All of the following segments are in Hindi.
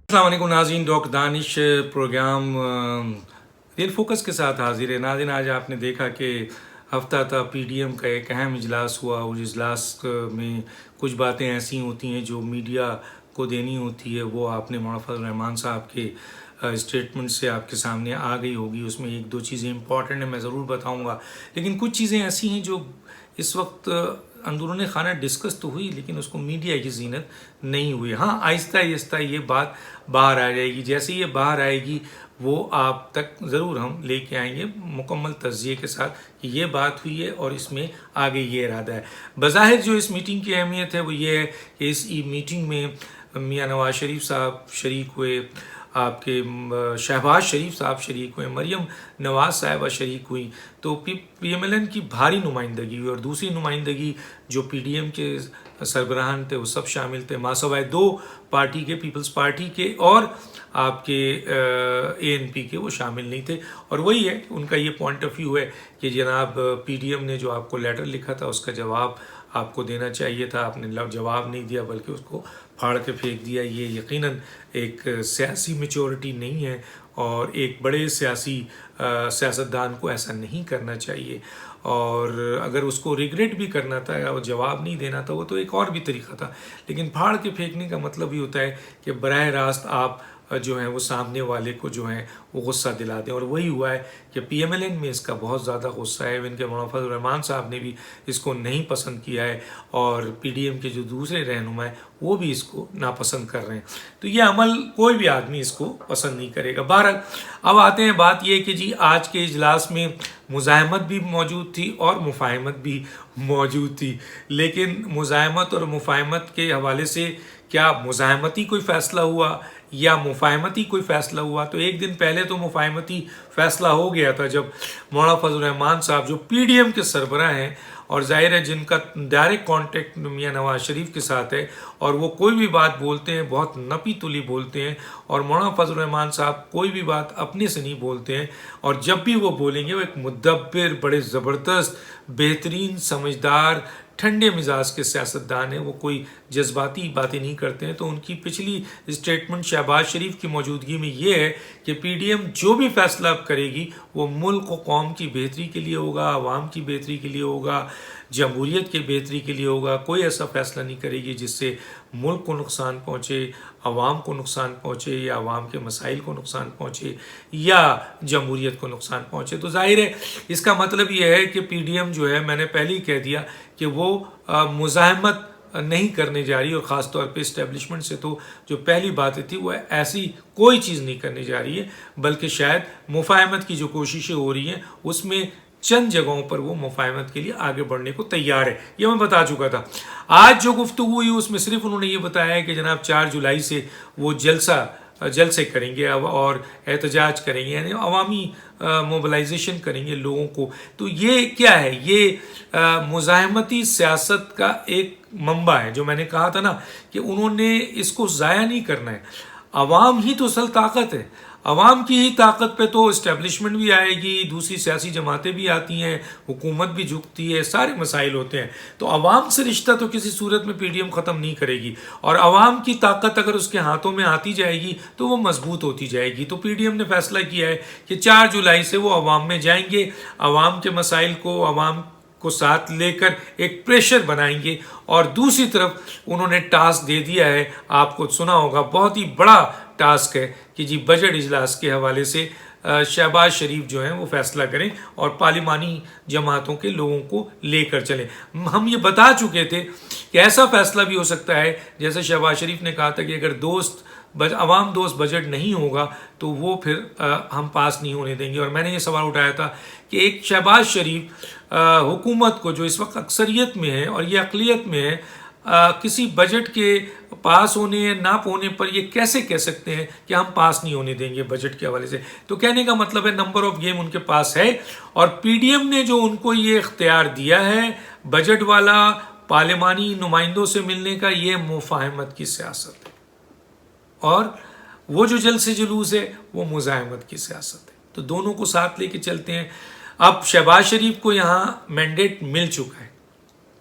अस्सलाम वालेकुम नाज़रीन, doctor Danish programme real focus के साथ हाजिर है। नाज़रीन, आज आपने देखा कि हफ्ता था पीडीएम का एक अहम इजलास हुआ और इजलास में कुछ बातें ऐसी होती हैं जो मीडिया को देनी होती है, वो आपने मौलाना फजल रहमान साहब के स्टेटमेंट से आपके सामने आ गई होगी। उसमें एक दो चीज़ें इंपॉर्टेंट हैं, मैं ज़रूर बताऊंगा, लेकिन कुछ चीज़ें ऐसी हैं जो इस वक्त अंदरूनी खाना डिस्कस तो हुई लेकिन उसको मीडिया की जीनत नहीं हुई। हाँ, आहिस्ता आहिस्ता ये बात बाहर आ जाएगी। जैसे ये बाहर आएगी वो आप तक ज़रूर हम लेके आएंगे मुकम्मल तज्ज़िये के साथ कि ये बात हुई है और इसमें आगे ये इरादा है। बज़ाहिर जो इस मीटिंग की अहमियत है वो ये है कि इस ई मीटिंग में मियाँ नवाज शरीफ साहब शरीक हुए, आपके शहबाज शरीफ साहब शरीक हुए, मरियम नवाज साहिबा शरीक हुई, तो PMLN की भारी नुमाइंदगी हुई। और दूसरी नुमाइंदगी जो PDM के सरबराहान थे वो सब शामिल थे, मासवाए दो पार्टी के, पीपल्स पार्टी के और आपके ANP के, वो शामिल नहीं थे। और वही है, उनका ये पॉइंट ऑफ व्यू है कि जनाब PDM ने जो आपको लेटर लिखा था उसका जवाब आपको देना चाहिए था, आपने जवाब नहीं दिया बल्कि उसको फाड़ के फेंक दिया। ये यकीनन एक सियासी मैच्योरिटी नहीं है और एक बड़े सियासतदान को ऐसा नहीं करना चाहिए। और अगर उसको रिग्रेट भी करना था या वो जवाब नहीं देना था वो तो एक और भी तरीका था, लेकिन फाड़ के फेंकने का मतलब ही होता है कि बराह रास्त आप जो है वो सामने वाले को जो है वो गुस्सा दिला दें। और वही हुआ है कि PMLN में इसका बहुत ज़्यादा गुस्सा है। इनके मौलाना फजल रहमान साहब ने भी इसको नहीं पसंद किया है और PDM के जो दूसरे रहनुमा हैं वो भी इसको नापसंद कर रहे हैं। तो ये अमल कोई भी आदमी इसको पसंद नहीं करेगा। बहरहाल अब आते हैं, बात ये कि जी आज के इजलास में मुज़ाहमत भी मौजूद थी और मुफाहमत भी मौजूद थी, लेकिन मुज़ाहमत और मुफाहमत के हवाले से क्या मुज़ाहमती कोई फ़ैसला हुआ या मुफाहमती कोई फ़ैसला हुआ? तो एक दिन पहले तो मुफाहमती फ़ैसला हो गया था जब मौलाना फजल रहमान साहब जो PDM के सरबराह हैं और जाहिर है जिनका डायरेक्ट कांटेक्ट मियाँ नवाज शरीफ के साथ है और वो कोई भी बात बोलते हैं बहुत नपी तुली बोलते हैं, और मौलाना फजल रहमान साहब कोई भी बात अपने से नहीं बोलते हैं, और जब भी वो बोलेंगे वो एक मुदब्बिर, बड़े ज़बरदस्त, बेहतरीन, समझदार, ठंडे मिजाज के सियासतदान हैं। वो कोई जज्बाती बातें नहीं करते हैं। तो उनकी पिछली स्टेटमेंट शहबाज शरीफ की मौजूदगी में ये है कि PDM जो भी फैसला अब करेगी वो मुल्क और कौम की बेहतरी के लिए होगा, आवाम की बेहतरी के लिए होगा, जमहूरियत की बेहतरी के लिए होगा। कोई ऐसा फैसला नहीं करेगी जिससे मुल्क को नुकसान पहुँचे, आवाम को नुकसान पहुँचे या आवाम के मसाइल को नुकसान पहुँचे या जमहूरियत को नुकसान पहुँचे। तो जाहिर है इसका मतलब यह है कि PDM जो है, मैंने पहले ही कह दिया कि वो मुज़ाहमत नहीं करने जा रही, और ख़ास तौर पे इस्टेब्लिशमेंट से तो जो पहली बातें थी वो ऐसी कोई चीज़ नहीं करने जा रही है, बल्कि शायद मुफाहमत की जो कोशिशें हो रही हैं उसमें चंद जगहों पर वो मुफाहमत के लिए आगे बढ़ने को तैयार है। ये मैं बता चुका था। आज जो गुफ्तगू हुई उसमें सिर्फ उन्होंने ये बताया है कि जनाब 4 जुलाई से वो जलसे करेंगे अब और एहतजाज करेंगे, यानी अवामी मोबिलाइजेशन करेंगे लोगों को। तो ये क्या है? ये मुज़ाहमती सियासत का एक मंबा है। जो मैंने कहा था ना कि उन्होंने इसको ज़ाया नहीं करना है। अवाम ही तो असल ताकत है, अवाम की ही ताकत पे तो इस्टेब्लिशमेंट भी आएगी, दूसरी सियासी जमातें भी आती हैं, हुकूमत भी झुकती है, सारे मसाइल होते हैं। तो अवाम से रिश्ता तो किसी सूरत में PDM ख़त्म नहीं करेगी, और अवाम की ताकत अगर उसके हाथों में आती जाएगी तो वो मजबूत होती जाएगी। तो PDM ने फैसला किया है कि 4 जुलाई से वो अवाम में जाएंगे, अवाम के मसाइल को, अवाम को साथ लेकर एक प्रेशर बनाएंगे। और दूसरी तरफ उन्होंने टास्क दे दिया है, आपको सुना होगा, बहुत ही बड़ा टास्क है कि जी बजट इजलास के हवाले से शहबाज शरीफ जो हैं वो फैसला करें और पार्लिमानी जमातों के लोगों को लेकर चलें। हम ये बता चुके थे कि ऐसा फैसला भी हो सकता है, जैसे शहबाज शरीफ ने कहा था कि अगर अवाम दोस्त बजट नहीं होगा तो वो फिर हम पास नहीं होने देंगे। और मैंने ये सवाल उठाया था कि एक शहबाज शरीफ हुकूमत को जो इस वक्त अक्सरियत में है और ये अक़लियत में है, किसी बजट के पास होने या ना होने पर ये कैसे कह सकते हैं कि हम पास नहीं होने देंगे बजट के हवाले से? तो कहने का मतलब है नंबर ऑफ गेम उनके पास है, और PDM ने जो उनको ये इख्तियार दिया है बजट वाला, पार्लिमानी नुमाइंदों से मिलने का, ये मुफाहमत की सियासत है, और वो जो जलसे जुलूस है वो मुज़ाहमत की सियासत है। तो दोनों को साथ लेके चलते हैं। अब शहबाज शरीफ को यहाँ मैंडेट मिल चुका है।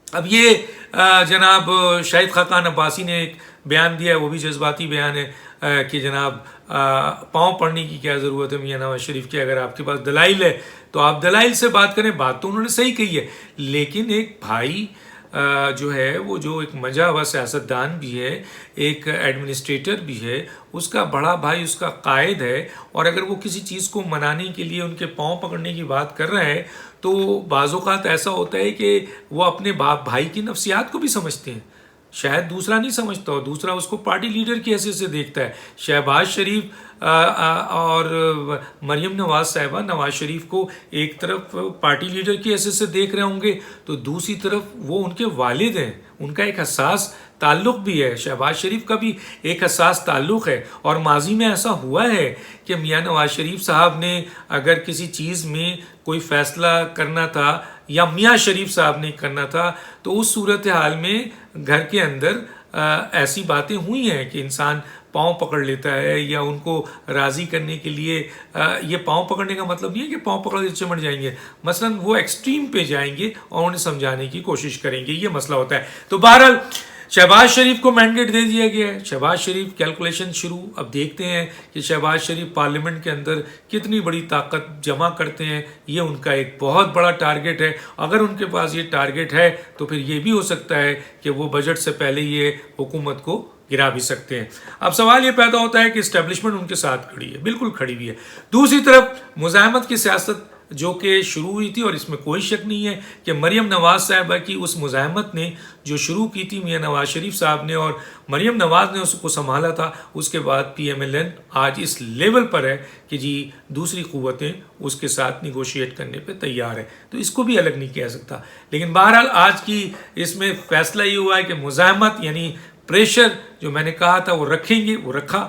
अब ये जनाब शाहिद खाकान अब्बासी ने एक बयान दिया है, वो भी जज्बाती बयान है, कि जनाब पाँव पड़ने की क्या ज़रूरत है मियां नवाज शरीफ की, अगर आपके पास दलाइल है तो आप दलाइल से बात करें। बात तो उन्होंने सही कही है, लेकिन एक भाई जो है वो जो एक मजा हुआ सियासतदान भी है, एक एडमिनिस्ट्रेटर भी है, उसका बड़ा भाई उसका कायद है, और अगर वो किसी चीज़ को मनाने के लिए उनके पाँव पकड़ने की बात कर रहे हैं तो बाज़-औक़ात ऐसा होता है कि वो अपने बाप भाई की नफ्सियात को भी समझते हैं, शायद दूसरा नहीं समझता हो, दूसरा उसको पार्टी लीडर की हैसियत से देखता है। शहबाज शरीफ और मरीम नवाज साहिबा नवाज शरीफ को एक तरफ पार्टी लीडर की हैसियत से देख रहे होंगे, तो दूसरी तरफ वो उनके वालिद हैं, उनका एक हसास ताल्लुक़ भी है, शहबाज शरीफ का भी एक हसास ताल्लुक़ है। और माजी में ऐसा हुआ है कि मियां नवाज शरीफ साहब ने अगर किसी चीज़ में कोई फ़ैसला करना था या मियां शरीफ साहब ने करना था, तो उस सूरत हाल में घर के अंदर ऐसी बातें हुई हैं कि इंसान पाँव पकड़ लेता है, या उनको राज़ी करने के लिए ये पाँव पकड़ने का मतलब नहीं है कि पाँव पकड़ के चिमट जाएंगे, मसलन वो एक्सट्रीम पे जाएंगे और उन्हें समझाने की कोशिश करेंगे, ये मसला होता है। तो बहरहाल शहबाज शरीफ को मैंडेट दे दिया गया है, शहबाज शरीफ कैलकुलेशन शुरू। अब देखते हैं कि शहबाज शरीफ पार्लियामेंट के अंदर कितनी बड़ी ताकत जमा करते हैं, ये उनका एक बहुत बड़ा टारगेट है। अगर उनके पास ये टारगेट है तो फिर ये भी हो सकता है कि वो बजट से पहले ये हुकूमत को गिरा भी सकते हैं। अब सवाल ये पैदा होता है कि इस्टेब्लिशमेंट उनके साथ खड़ी है, बिल्कुल खड़ी हुई है। दूसरी तरफ मुज़ाहमत की सियासत जो कि शुरू हुई थी, और इसमें कोई शक नहीं है कि मरीम नवाज साहिबा की उस मुज़ाहमत ने जो शुरू की थी मियां नवाज शरीफ साहब ने, और मरीम नवाज ने उसको संभाला था, उसके बाद PMLN आज इस लेवल पर है कि जी दूसरी क़ुव्वतें उसके साथ निगोशिएट करने पे तैयार है, तो इसको भी अलग नहीं किया सकता। लेकिन बहरहाल आज की इसमें फ़ैसला ये हुआ है कि मुज़ाहमत यानी प्रेशर जो मैंने कहा था वो रखेंगे, वो रखा,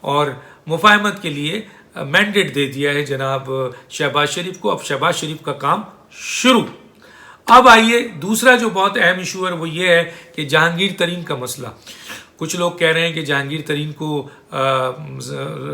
और मुफाहमत के लिए मैंडेट दे दिया है जनाब शहबाज शरीफ को। अब शहबाज शरीफ का काम शुरू। अब आइए दूसरा जो बहुत अहम इशू है वो ये है कि जहांगीर तरीन का मसला। कुछ लोग कह रहे हैं कि जहांगीर तरीन को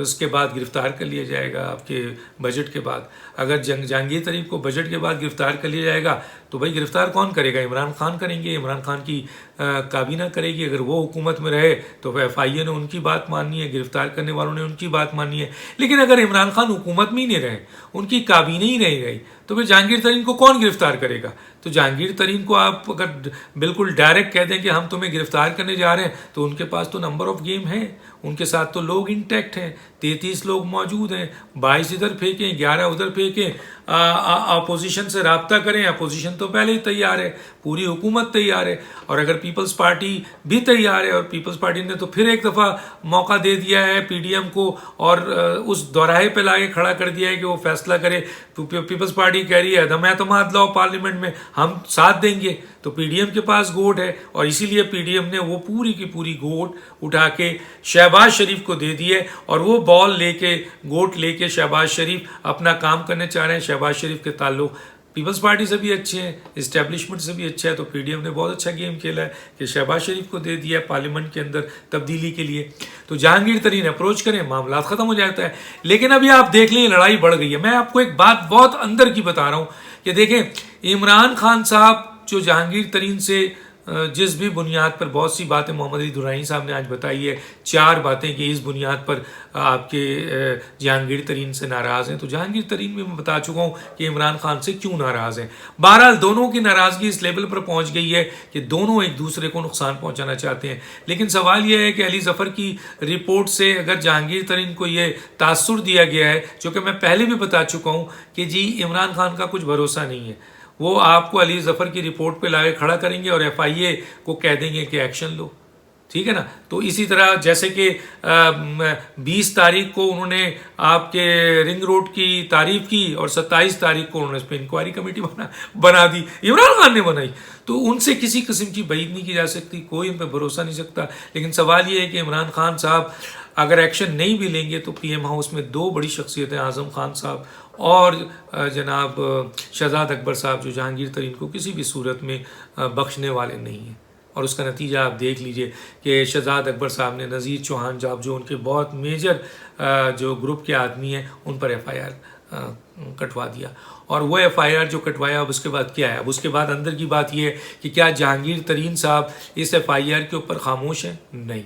इसके बाद गिरफ्तार कर लिया जाएगा, आपके बजट के बाद। अगर जहांगीर तरीन को बजट के बाद गिरफ्तार कर लिया जाएगा तो भाई गिरफ्तार कौन करेगा? इमरान खान करेंगे, इमरान खान की काबीना करेगी। अगर वो हुकूमत में रहे तो FIA ने उनकी बात माननी है, गिरफ्तार करने वालों ने उनकी बात माननी है। लेकिन अगर इमरान खान हुकूमत में ही नहीं रहे, उनकी काबीना ही नहीं रही, तो फिर जहांगीर तरीन को कौन गिरफ्तार करेगा? तो जहांगीर तरीन को आप अगर बिल्कुल डायरेक्ट कह दें कि हम तुम्हें गिरफ्तार करने जा रहे हैं, तो उनके पास तो नंबर ऑफ गेम है, उनके साथ तो लोग इंटैक्ट हैं, 33 लोग मौजूद हैं, 22 इधर फेंकें, 11 उधर फेंकें, अपोजिशन से रब्ता करें, अपोजिशन तो पहले ही तैयार है, पूरी हुकूमत तैयार है, और अगर पीपल्स पार्टी भी तैयार है, और पीपल्स पार्टी ने तो फिर एक दफ़ा मौका दे दिया है PDM को, और उस दोराहे पे लाके खड़ा कर दिया है कि वो फैसला करे। पीपल्स पार्टी कह रही है दम एतमाद लाओ पार्लियामेंट में, हम साथ देंगे, तो PDM के पास गोट है, और इसीलिए PDM ने वो पूरी की पूरी गोट उठा के शहबाज शरीफ को दे दी है, और वो बॉल लेके गोट लेके शहबाज शरीफ अपना काम करने चाह रहे हैं। शहबाज शरीफ के ताल्लुक पीपल्स पार्टी से भी अच्छे हैं, इस्टेब्लिशमेंट से भी अच्छा है, तो PDM ने बहुत अच्छा गेम खेला है कि शहबाज शरीफ को दे दिया पार्लियामेंट के अंदर तब्दीली के लिए। तो जहांगीर तरीन अप्रोच करें, मामला ख़त्म हो जाता है। लेकिन अभी आप देख लें लड़ाई बढ़ गई है। मैं आपको एक बात बहुत अंदर की बता रहा हूँ कि देखें, इमरान खान साहब जो जहांगीर तरीन से जिस भी बुनियाद पर बहुत सी बातें मोहम्मद अली दुरानी साहब ने आज बताई है, 4 बातें कि इस बुनियाद पर आपके जहांगीर तरीन से नाराज़ हैं, तो जहांगीर तरीन भी मैं बता चुका हूँ कि इमरान खान से क्यों नाराज़ हैं। बहरहाल दोनों की नाराज़गी इस लेवल पर पहुँच गई है कि दोनों एक दूसरे को नुकसान पहुँचाना चाहते हैं। लेकिन सवाल यह है कि अली ज़फ़र की रिपोर्ट से अगर जहांगीर तरीन को ये तासुर दिया गया है, जो कि मैं पहले भी बता चुका हूँ कि जी इमरान खान का कुछ भरोसा नहीं है, वो आपको अली ज़फ़र की रिपोर्ट पे लाके खड़ा करेंगे और FIA को कह देंगे कि एक्शन लो, ठीक है ना। तो इसी तरह जैसे कि 20 तारीख को उन्होंने आपके रिंग रोड की तारीफ की और 27 तारीख को उन्होंने इस पर इंक्वायरी कमेटी बना दी, इमरान खान ने बनाई, तो उनसे किसी किस्म की बईद नहीं की जा सकती, कोई उन पर भरोसा नहीं सकता। लेकिन सवाल ये है कि इमरान खान साहब अगर एक्शन नहीं भी लेंगे तो PM हाउस में 2 बड़ी शख्सियतें, आज़म खान साहब और जनाब शहजाद अकबर साहब, जो जहांगीर तरीन को किसी भी सूरत में बख्शने वाले नहीं हैं। और उसका नतीजा आप देख लीजिए कि शहजाद अकबर साहब ने नज़ीर चौहान साहब, जो उनके बहुत मेजर जो ग्रुप के आदमी हैं, उन पर FIR कटवा दिया। और वो FIR जो कटवाया, अब उसके बाद क्या है? अब उसके बाद अंदर की बात यह है कि क्या जहांगीर तरीन साहब इस FIR के ऊपर खामोश हैं? नहीं।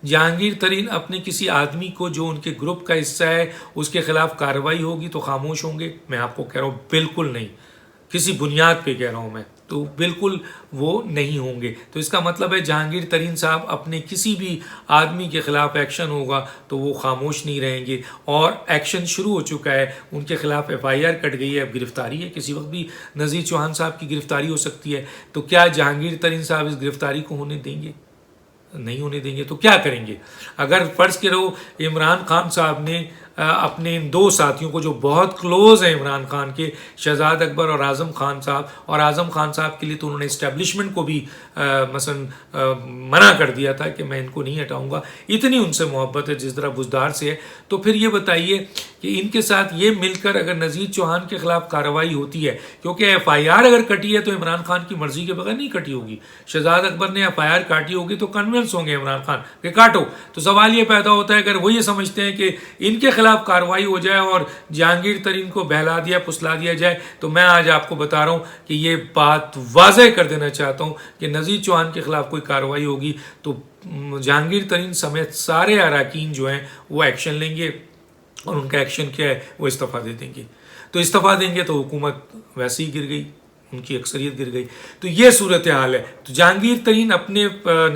जहांगीर तरीन अपने किसी आदमी को जो उनके ग्रुप का हिस्सा है उसके खिलाफ कार्रवाई होगी तो खामोश होंगे? मैं आपको कह रहा हूँ बिल्कुल नहीं, किसी बुनियाद पे कह रहा हूँ मैं, तो बिल्कुल वो नहीं होंगे। तो इसका मतलब है जहांगीर तरीन साहब अपने किसी भी आदमी के खिलाफ एक्शन होगा तो वो खामोश नहीं रहेंगे, और एक्शन शुरू हो चुका है, उनके खिलाफ FIR कट गई है, अब गिरफ्तारी है, किसी वक्त भी नज़ीर चौहान साहब की गिरफ्तारी हो सकती है। तो क्या जहांगीर तरीन साहब इस गिरफ्तारी को होने देंगे? नहीं होने देंगे। तो क्या करेंगे? अगर फर्ज करो इमरान खान साहब ने अपने इन दो साथियों को जो बहुत क्लोज हैं इमरान खान के, शहजाद अकबर और आज़म खान साहब, और आज़म खान साहब के लिए तो उन्होंने इस्टेब्लिशमेंट को भी मसलन मना कर दिया था कि मैं इनको नहीं हटाऊंगा, इतनी उनसे मोहब्बत है जिस तरह बुजदार से है। तो फिर ये बताइए कि इनके साथ ये मिलकर अगर नज़ीर चौहान के खिलाफ कार्रवाई होती है, क्योंकि FIR अगर कटी है तो इमरान खान की मर्जी के बगैर नहीं कटी होगी, शहजाद अकबर ने FIR काटी होगी तो कन्विंस होंगे इमरान खान कि काटो। तो सवाल ये पैदा होता है अगर वो ये समझते हैं कि इनके खिलाफ कार्रवाई हो जाए और जहांगीर तरीन को बहला दिया फुसला दिया जाए, तो मैं आज आपको बता रहा हूं कि ये बात वाज़ेह कर देना चाहता हूं कि नज़ीर चौहान के खिलाफ कोई कार्रवाई होगी तो जहांगीर तरीन समेत सारे अरकान जो हैं वो एक्शन लेंगे, और उनका एक्शन क्या है, वो इस्तीफ़ा दे देंगे। तो इस्तीफ़ा देंगे तो हुकूमत वैसे ही गिर गई, उनकी अक्सरियत गिर गई। तो ये सूरत हाल है। तो जहांगीर तरीन अपने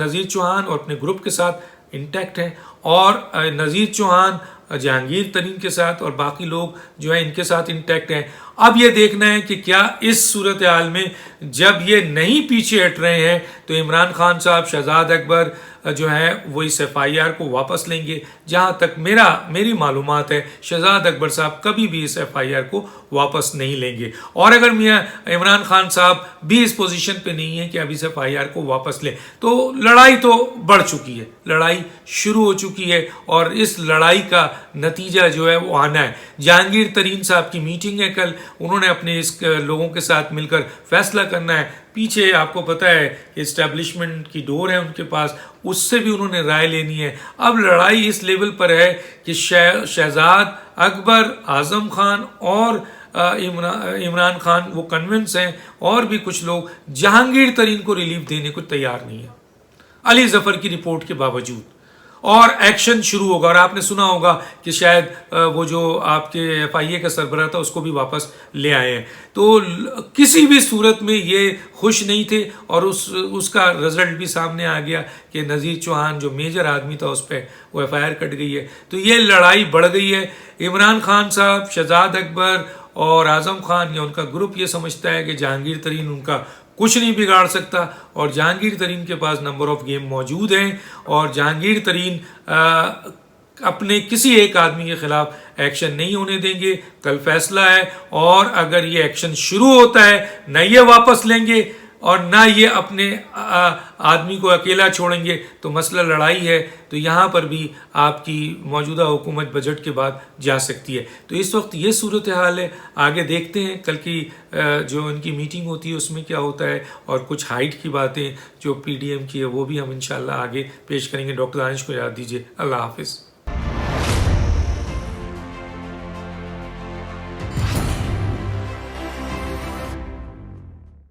नज़ीर चौहान और अपने ग्रुप के साथ इंटैक्ट हैं, और नज़ीर चौहान जहांगीर तरीन के साथ और बाकी लोग जो है इनके साथ इंटैक्ट हैं। अब ये देखना है कि क्या इस सूरत हाल में जब ये नहीं पीछे हट रहे हैं तो इमरान खान साहब, शहजाद अकबर जो है वो इस FIR को वापस लेंगे। जहाँ तक मेरी मालूमात है शहजाद अकबर साहब कभी भी इस FIR को वापस नहीं लेंगे, और अगर मियाँ इमरान खान साहब भी इस पोजीशन पे नहीं है कि अब इस FIR को वापस लें, तो लड़ाई तो बढ़ चुकी है, लड़ाई शुरू हो चुकी है, और इस लड़ाई का नतीजा जो है वो आना है। जहांगीर तरीन साहब की मीटिंग है कल, उन्होंने अपने इस लोगों के साथ मिलकर फैसला करना है। पीछे आपको पता है कि इस्टेब्लिशमेंट की डोर है उनके पास, उससे भी उन्होंने राय लेनी है। अब लड़ाई इस लेवल पर है कि शहजाद अकबर, आज़म खान और इमरान खान वो कन्विंस हैं, और भी कुछ लोग जहांगीर तरीन को रिलीफ देने को तैयार नहीं है अली जफर की रिपोर्ट के बावजूद, और एक्शन शुरू होगा। और आपने सुना होगा कि शायद वो जो आपके FIA का सरबराह था उसको भी वापस ले आए हैं। तो किसी भी सूरत में ये खुश नहीं थे, और उसका रिजल्ट भी सामने आ गया कि नज़ीर चौहान जो मेजर आदमी था उस पर वो FIR कट गई है। तो ये लड़ाई बढ़ गई है। इमरान खान साहब, शहजाद अकबर और आज़म खान या उनका ग्रुप ये समझता है कि जहांगीर तरीन उनका कुछ नहीं बिगाड़ सकता, और जहांगीर तरीन के पास नंबर ऑफ गेम मौजूद हैं, और जहांगीर तरीन अपने किसी एक आदमी के खिलाफ एक्शन नहीं होने देंगे। कल फैसला है, और अगर ये एक्शन शुरू होता है न ये वापस लेंगे और ना ये अपने आदमी को अकेला छोड़ेंगे, तो मसला लड़ाई है। तो यहाँ पर भी आपकी मौजूदा हुकूमत बजट के बाद जा सकती है। तो इस वक्त ये सूरत हाल है। आगे देखते हैं कल की जो इनकी मीटिंग होती है उसमें क्या होता है, और कुछ हाइट की बातें जो PDM की है वो भी हम इंशाल्लाह आगे पेश करेंगे। डॉक्टर दानिश को याद दीजिए। अल्लाह हाफिज़।